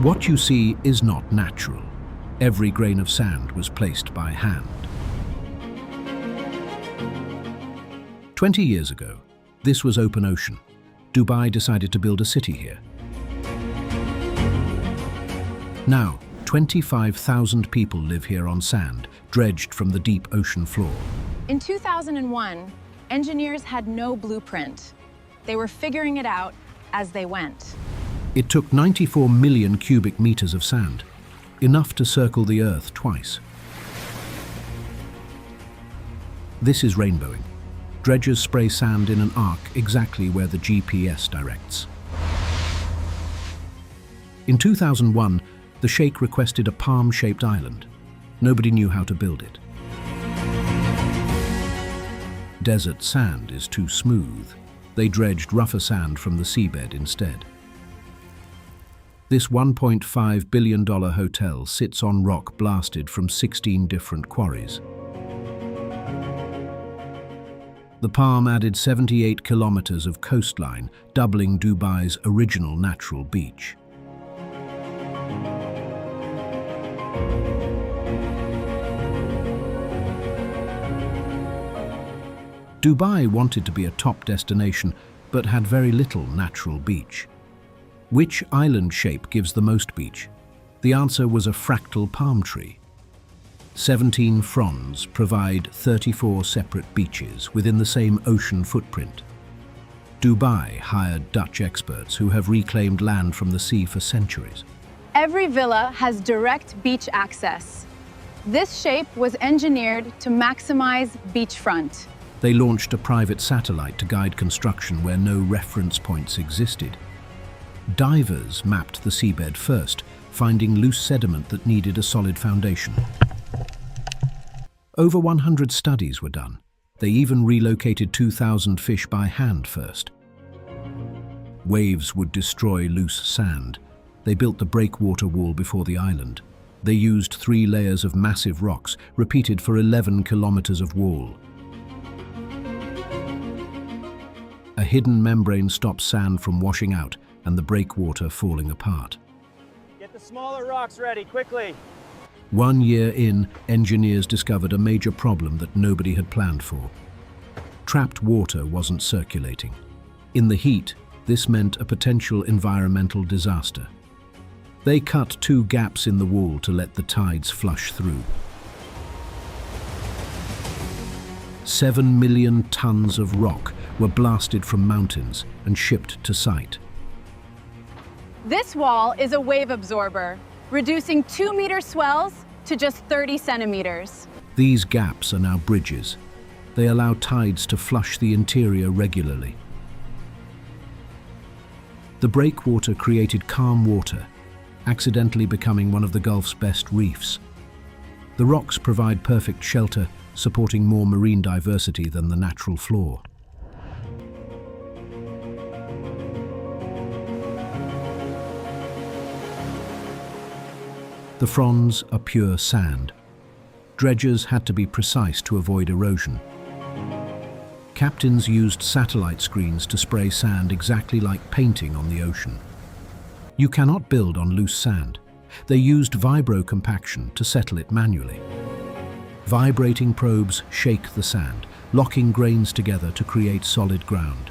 What you see is not natural. Every grain of sand was placed by hand. 20 years ago, this was open ocean. Dubai decided to build a city here. Now, 25,000 people live here on sand, dredged from the deep ocean floor. In 2001, engineers had no blueprint. They were figuring it out as they went. It took 94 million cubic meters of sand, enough to circle the Earth twice. This is rainbowing. Dredgers spray sand in an arc exactly where the GPS directs. In 2001, the Sheikh requested a palm-shaped island. Nobody knew how to build it. Desert sand is too smooth. They dredged rougher sand from the seabed instead. This $1.5 billion hotel sits on rock blasted from 16 different quarries. The Palm added 78 kilometers of coastline, doubling Dubai's original natural beach. Dubai wanted to be a top destination, but had very little natural beach. Which island shape gives the most beach? The answer was a fractal palm tree. 17 fronds provide 34 separate beaches within the same ocean footprint. Dubai hired Dutch experts who have reclaimed land from the sea for centuries. Every villa has direct beach access. This shape was engineered to maximize beachfront. They launched a private satellite to guide construction where no reference points existed. Divers mapped the seabed first, finding loose sediment that needed a solid foundation. Over 100 studies were done. They even relocated 2,000 fish by hand first. Waves would destroy loose sand. They built the breakwater wall before the island. They used 3 layers of massive rocks, repeated for 11 kilometers of wall. A hidden membrane stops sand from washing out and the breakwater falling apart. Get the smaller rocks ready, quickly. 1 year in, engineers discovered a major problem that nobody had planned for. Trapped water wasn't circulating. In the heat, this meant a potential environmental disaster. They cut 2 gaps in the wall to let the tides flush through. 7 million tons of rock were blasted from mountains and shipped to site. This wall is a wave absorber, reducing 2-meter swells to just 30 centimeters. These gaps are now bridges. They allow tides to flush the interior regularly. The breakwater created calm water, accidentally becoming one of the Gulf's best reefs. The rocks provide perfect shelter, supporting more marine diversity than the natural floor. The fronds are pure sand. Dredgers had to be precise to avoid erosion. Captains used satellite screens to spray sand exactly like painting on the ocean. You cannot build on loose sand. They used vibro-compaction to settle it manually. Vibrating probes shake the sand, locking grains together to create solid ground.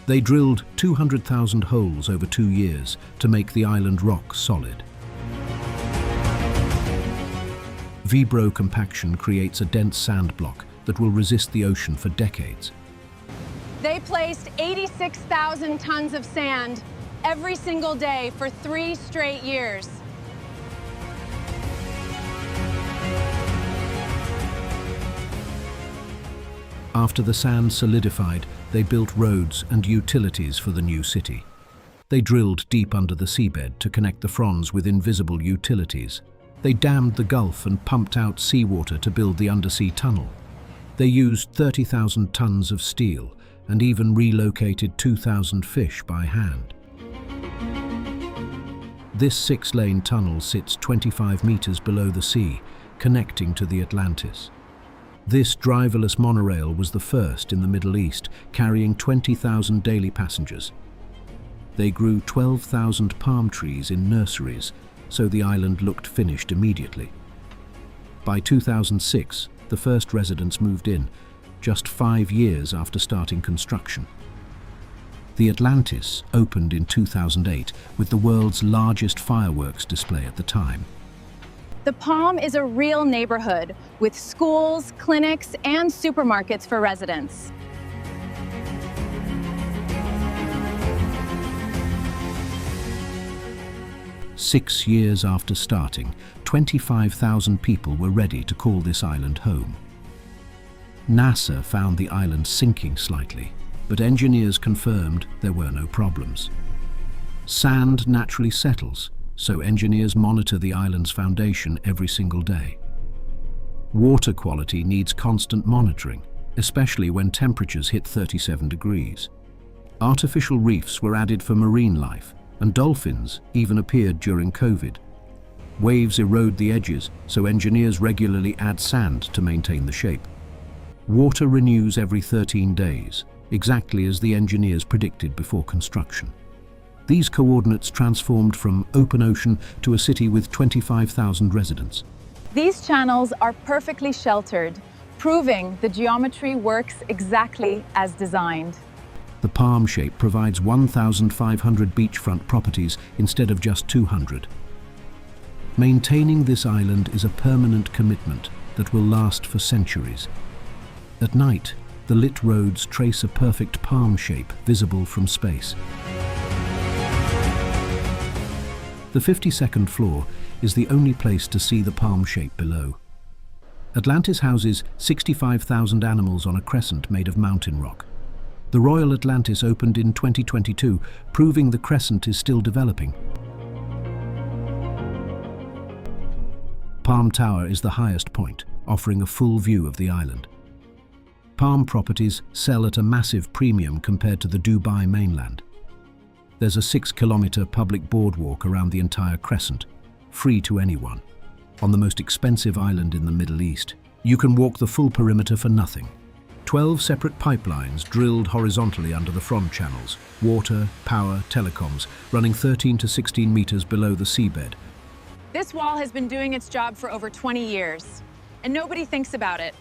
They drilled 200,000 holes over 2 years to make the island rock solid. Vibro-compaction creates a dense sand block that will resist the ocean for decades. They placed 86,000 tons of sand every single day for 3 straight years. After the sand solidified, they built roads and utilities for the new city. They drilled deep under the seabed to connect the fronds with invisible utilities. They dammed the Gulf and pumped out seawater to build the undersea tunnel. They used 30,000 tons of steel and even relocated 2,000 fish by hand. This 6-lane tunnel sits 25 meters below the sea, connecting to the Atlantis. This driverless monorail was the first in the Middle East, carrying 20,000 daily passengers. They grew 12,000 palm trees in nurseries, so the island looked finished immediately. By 2006, the first residents moved in, just 5 years after starting construction. The Atlantis opened in 2008 with the world's largest fireworks display at the time. The Palm is a real neighborhood with schools, clinics, and supermarkets for residents. Six years after starting, 25,000 people were ready to call this island home. NASA found the island sinking slightly, but engineers confirmed there were no problems. Sand naturally settles, so engineers monitor the island's foundation every single day. Water quality needs constant monitoring, especially when temperatures hit 37 degrees. Artificial reefs were added for marine life, and dolphins even appeared during COVID. Waves erode the edges, so engineers regularly add sand to maintain the shape. Water renews every 13 days, exactly as the engineers predicted before construction. These coordinates transformed from open ocean to a city with 25,000 residents. These channels are perfectly sheltered, proving the geometry works exactly as designed. The palm shape provides 1,500 beachfront properties instead of just 200. Maintaining this island is a permanent commitment that will last for centuries. At night, the lit roads trace a perfect palm shape visible from space. The 52nd floor is the only place to see the palm shape below. Atlantis houses 65,000 animals on a crescent made of mountain rock. The Royal Atlantis opened in 2022, proving the crescent is still developing. Palm Tower is the highest point, offering a full view of the island. Palm properties sell at a massive premium compared to the Dubai mainland. There's a 6-kilometer public boardwalk around the entire crescent, free to anyone. On the most expensive island in the Middle East, you can walk the full perimeter for nothing. 12 separate pipelines drilled horizontally under the frond channels, water, power, telecoms, running 13 to 16 meters below the seabed. This wall has been doing its job for over 20 years, and nobody thinks about it.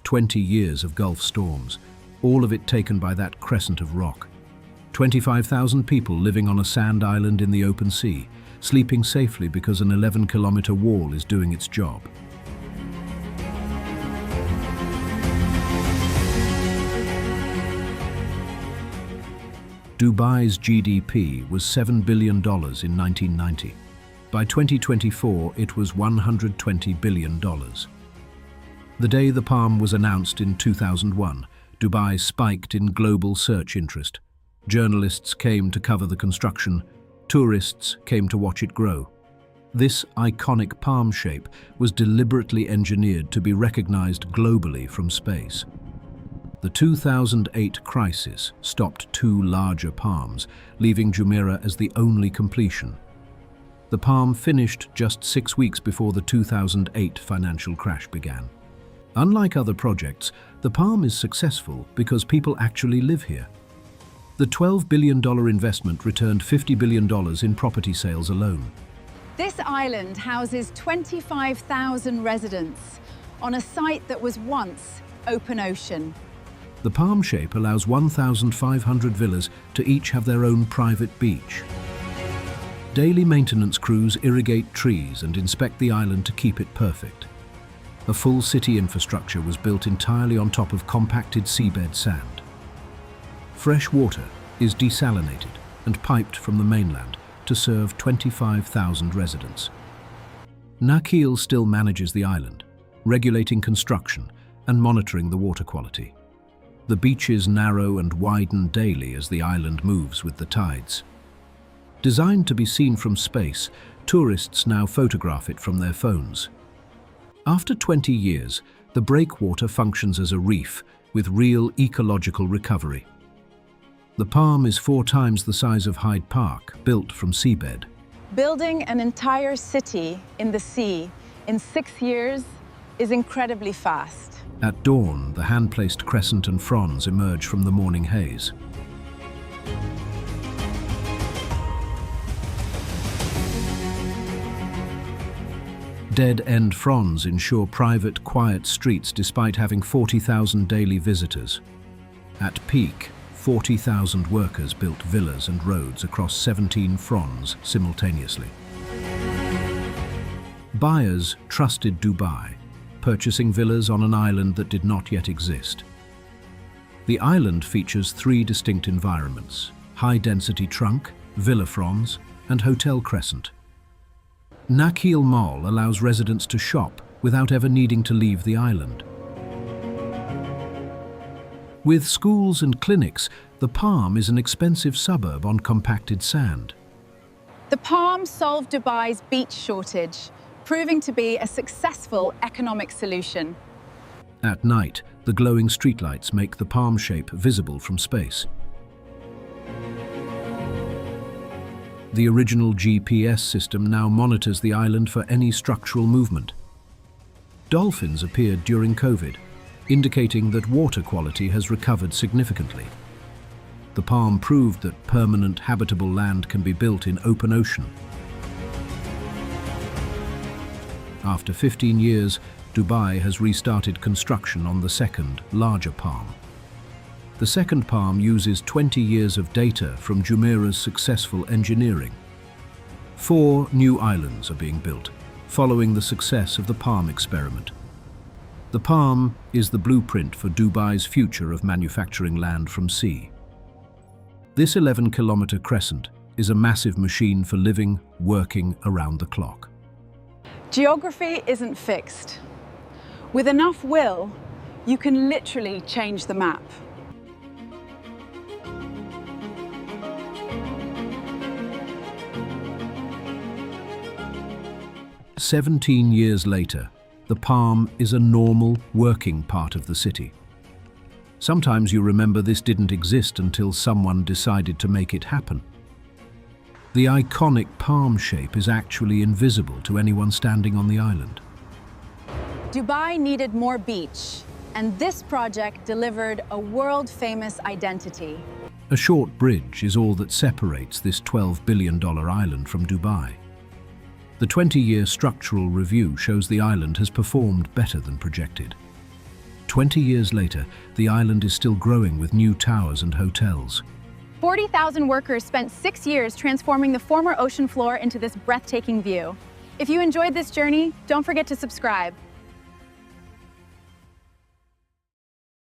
20 years of Gulf storms, all of it taken by that crescent of rock. 25,000 people living on a sand island in the open sea, sleeping safely because an 11-kilometer wall is doing its job. Dubai's GDP was $7 billion in 1990. By 2024, it was $120 billion. The day the Palm was announced in 2001, Dubai spiked in global search interest. Journalists came to cover the construction. Tourists came to watch it grow. This iconic palm shape was deliberately engineered to be recognized globally from space. The 2008 crisis stopped 2 larger palms, leaving Jumeirah as the only completion. The Palm finished just 6 weeks before the 2008 financial crash began. Unlike other projects, the Palm is successful because people actually live here. The $12 billion investment returned $50 billion in property sales alone. This island houses 25,000 residents on a site that was once open ocean. The palm shape allows 1,500 villas to each have their own private beach. Daily maintenance crews irrigate trees and inspect the island to keep it perfect. A full city infrastructure was built entirely on top of compacted seabed sand. Fresh water is desalinated and piped from the mainland to serve 25,000 residents. Nakheel still manages the island, regulating construction and monitoring the water quality. The beaches narrow and widen daily as the island moves with the tides. Designed to be seen from space, tourists now photograph it from their phones. After 20 years, the breakwater functions as a reef with real ecological recovery. The Palm is 4 times the size of Hyde Park, built from seabed. Building an entire city in the sea in 6 years is incredibly fast. At dawn, the hand-placed crescent and fronds emerge from the morning haze. Dead-end fronds ensure private, quiet streets despite having 40,000 daily visitors. At peak, 40,000 workers built villas and roads across 17 fronds simultaneously. Buyers trusted Dubai, purchasing villas on an island that did not yet exist. The island features 3 distinct environments: high-density trunk, villa fronds, and hotel crescent. Nakheel Mall allows residents to shop without ever needing to leave the island. With schools and clinics, the Palm is an expensive suburb on compacted sand. The Palm solved Dubai's beach shortage, proving to be a successful economic solution. At night, the glowing streetlights make the palm shape visible from space. The original GPS system now monitors the island for any structural movement. Dolphins appeared during COVID, indicating that water quality has recovered significantly. The Palm proved that permanent habitable land can be built in open ocean. After 15 years, Dubai has restarted construction on the second, larger Palm. The second Palm uses 20 years of data from Jumeirah's successful engineering. 4 new islands are being built, following the success of the Palm experiment. The Palm is the blueprint for Dubai's future of manufacturing land from sea. This 11-kilometer crescent is a massive machine for living, working around the clock. Geography isn't fixed. With enough will, you can literally change the map. "17 years later, the Palm is a normal, working part of the city. Sometimes you remember this didn't exist until someone decided to make it happen. The iconic palm shape is actually invisible to anyone standing on the island. Dubai needed more beach, and this project delivered a world-famous identity. A short bridge is all that separates this $12 billion island from Dubai. The 20-year structural review shows the island has performed better than projected. 20 years later, the island is still growing with new towers and hotels. 40,000 workers spent 6 years transforming the former ocean floor into this breathtaking view. If you enjoyed this journey, don't forget to subscribe.